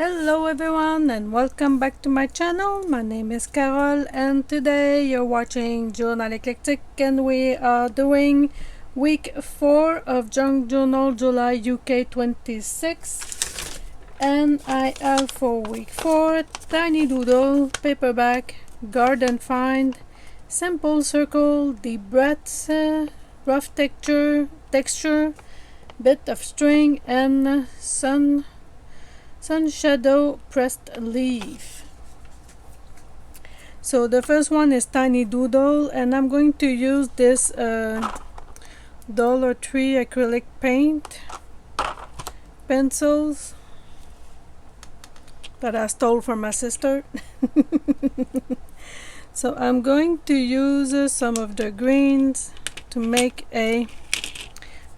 Hello everyone and welcome back to my channel. My name is Carol and today you're watching Journal Eclectique and we are doing week 4 of Junk Journal July UK 26, and I have for week 4 Tiny Doodle, Paperback, Garden Find, Simple Circle, Deep Breaths, Rough Texture, Bit of String, and Sun Shadow Pressed Leaf. So the first one is Tiny Doodle, and I'm going to use this Dollar Tree acrylic paint pencils that I stole from my sister. So I'm going to use some of the greens to make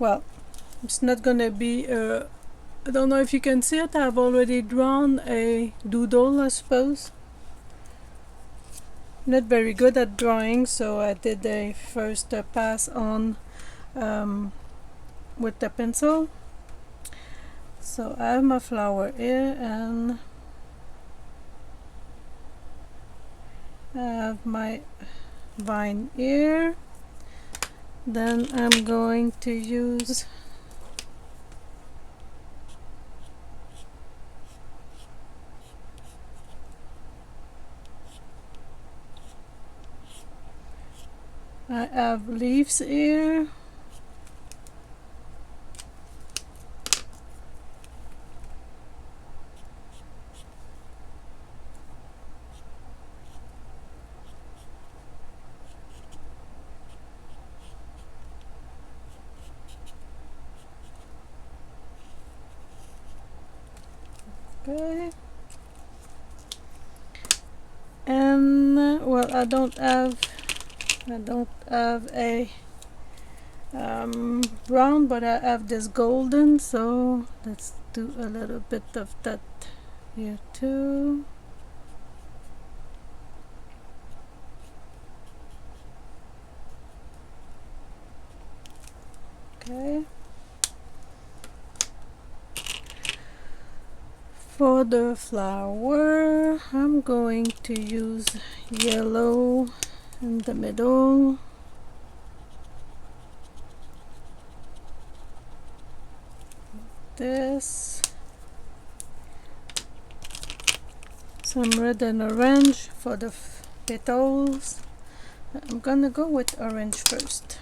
well, it's not gonna be I don't know if you can see it. I've already drawn a doodle, I suppose. Not very good at drawing, so I did a first pass on with the pencil. So I have my flower here and I have my vine here. Then I'm going to use I have leaves here. Okay. And well, I don't have a brown, but I have this golden, so let's do a little bit of that here too. Okay. For the flower, I'm going to use yellow in the middle. This, some red and orange for the petals. I'm gonna go with orange first.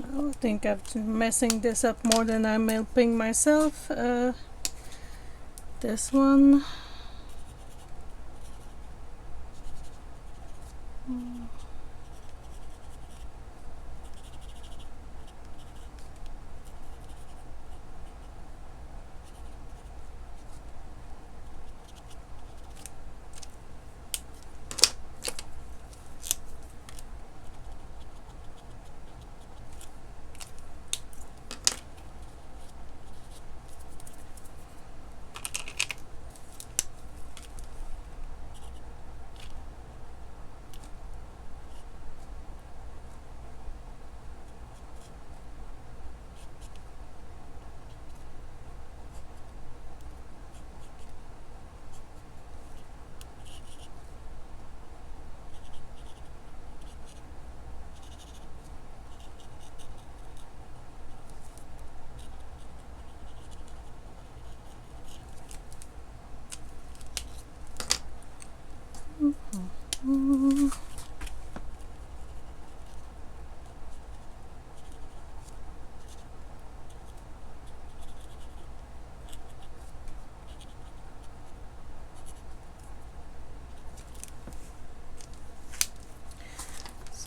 I think I'm messing this up more than I'm helping myself. This one.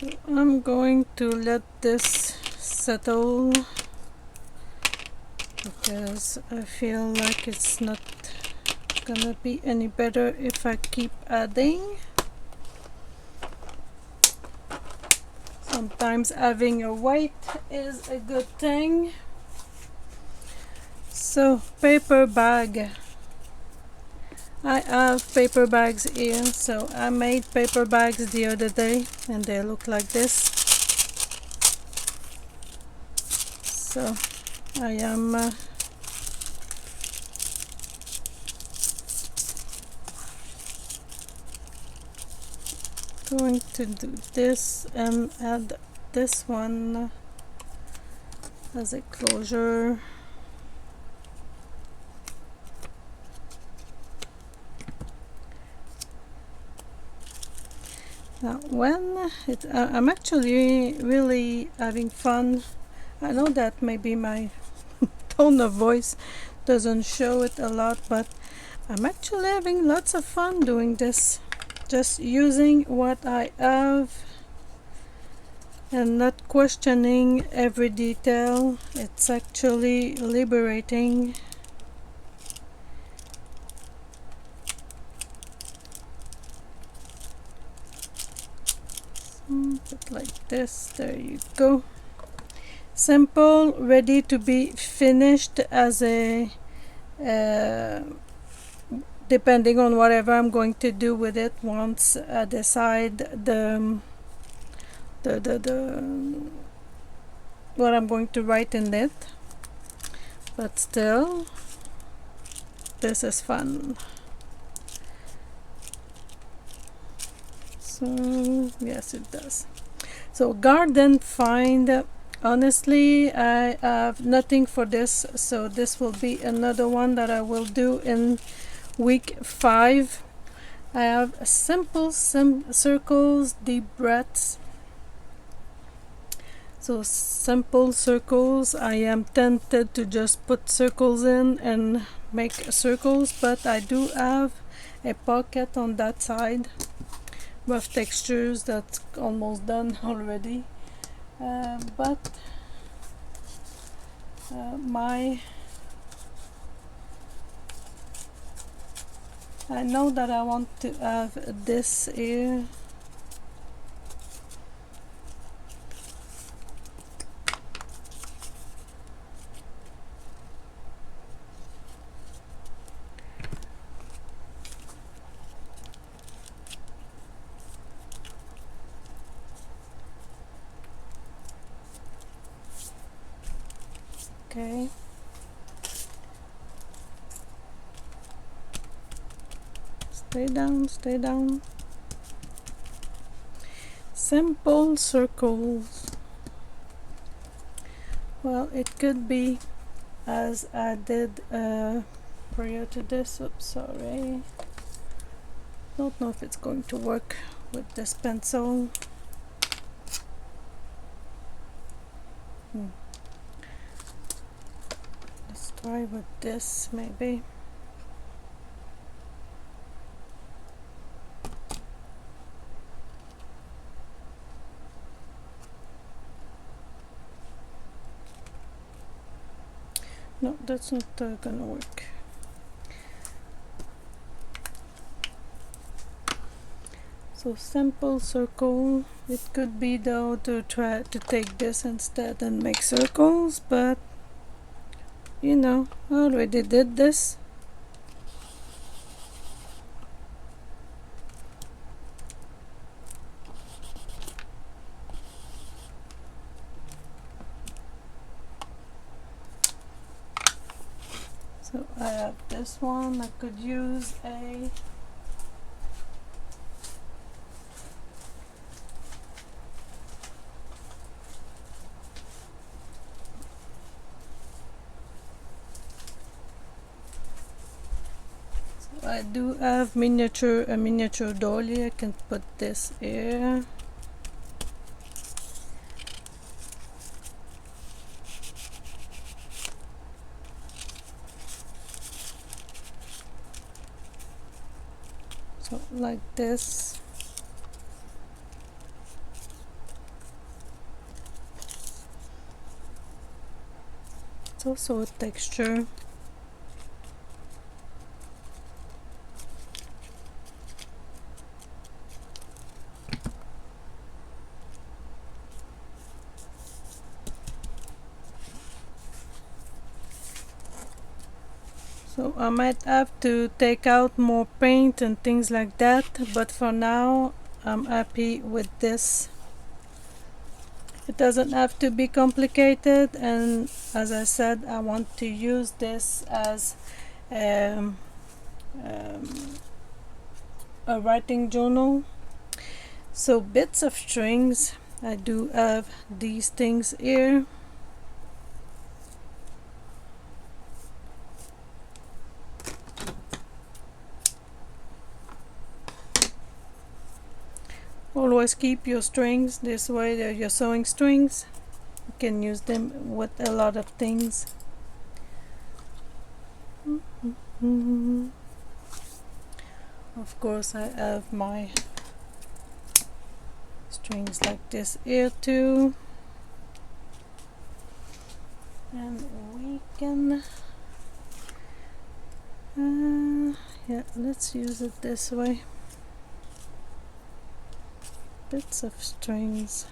So I'm going to let this settle because I feel like it's not gonna be any better if I keep adding. Sometimes having a weight is a good thing. So paper bag. I have paper bags here, so I made paper bags the other day and they look like this. So I am going to do this and add this one as a closure. Now I'm actually really having fun. I know that maybe my tone of voice doesn't show it a lot, but I'm actually having lots of fun doing this. Just using what I have and not questioning every detail. It's actually liberating. Put like this, there you go. Simple, ready to be finished as a depending on whatever I'm going to do with it once I decide what I'm going to write in it. But still, this is fun. So yes, it does. So garden find, honestly I have nothing for this, so this will be another one that I will do in week 5. I have simple circles, deep breaths. So simple circles, I am tempted to just put circles in and make circles, but I do have a pocket on that side. Rough textures, that's almost done already. But I know that I want to have this here. Okay. Stay down, stay down. Simple circles. Well, it could be as I did prior to this. Oops, sorry. Don't know if it's going to work with this pencil. Let's try with this maybe. No, that's not gonna work. So simple circle. It could be though to try to take this instead and make circles, but you know, I already did this. So I have this one. I could use a I do have a miniature dolly. I can put this here. So like this. It's also a texture. So I might have to take out more paint and things like that, but for now I'm happy with this. It doesn't have to be complicated, and as I said, I want to use this as um, a writing journal. So bits of strings, I do have these things here. Always keep your strings this way. They're your sewing strings. You can use them with a lot of things. Of course, I have my strings like this here too, and we can yeah, let's use it this way. Bits of strings.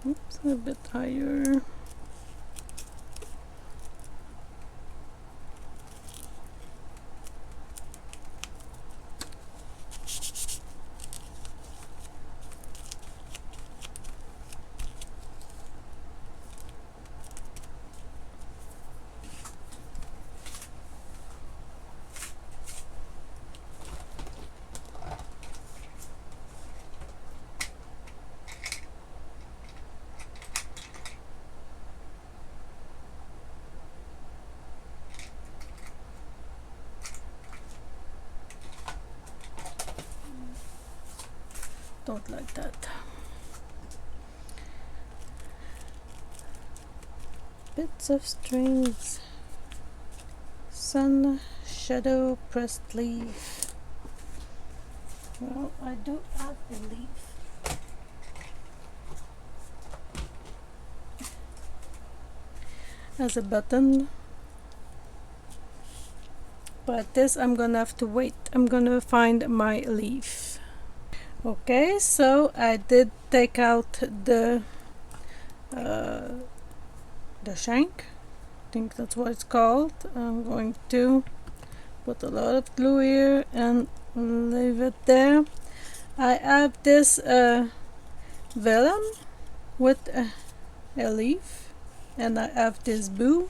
Oops, a bit higher. Don't like that. Bits of strings. Sun, shadow, pressed leaf. Well, I do have a leaf. As a button. But this I'm gonna have to wait. I'm gonna find my leaf. Okay, so I did take out the shank. I think that's what it's called. I'm going to put a lot of glue here and leave it there. I have this vellum with a leaf, and I have this boo,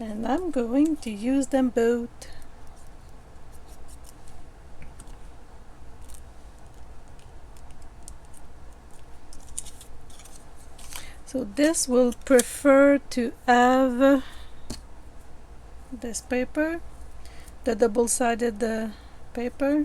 and I'm going to use them both. So this will prefer to have this paper, the double-sided paper.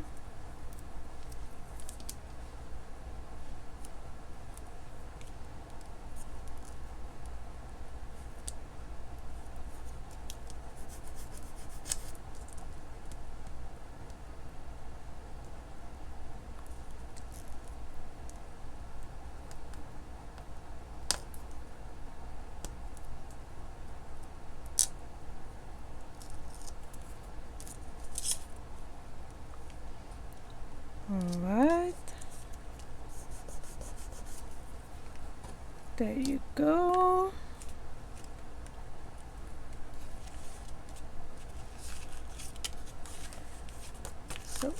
There you go. So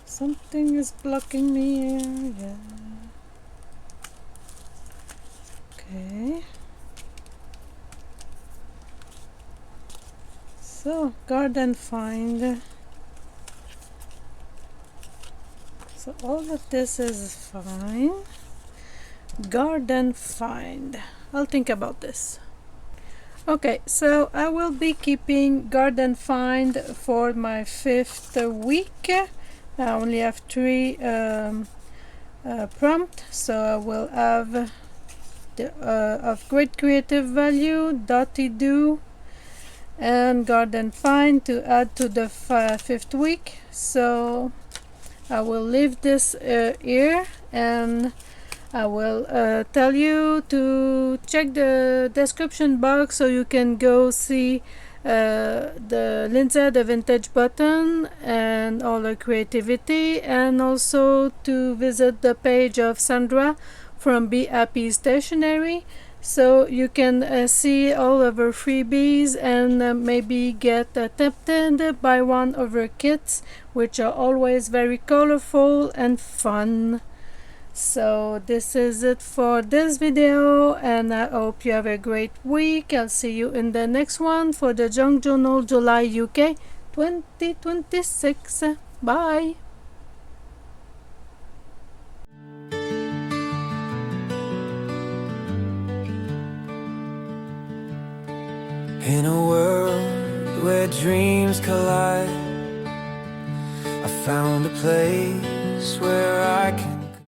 something is blocking me here. Yeah. Okay. So garden find. So all of this is fine. Garden find. I'll think about this. Okay, so I will be keeping garden find for my 5th week. I only have 3 prompts, so I will have the of great creative value, Dotty Do, and garden find to add to the 5th week. So I will leave this here, and I will tell you to check the description box so you can go see the Lindsey the vintage button and all her creativity, and also to visit the page of Sandra from Be Happy Stationery so you can see all of her freebies and maybe get tempted by one of her kits, which are always very colorful and fun. So this is it for this video, and I hope you have a great week. I'll see you in the next one for the Junk Journal July UK 2026. Bye. In a world where dreams collide, I found a place where I can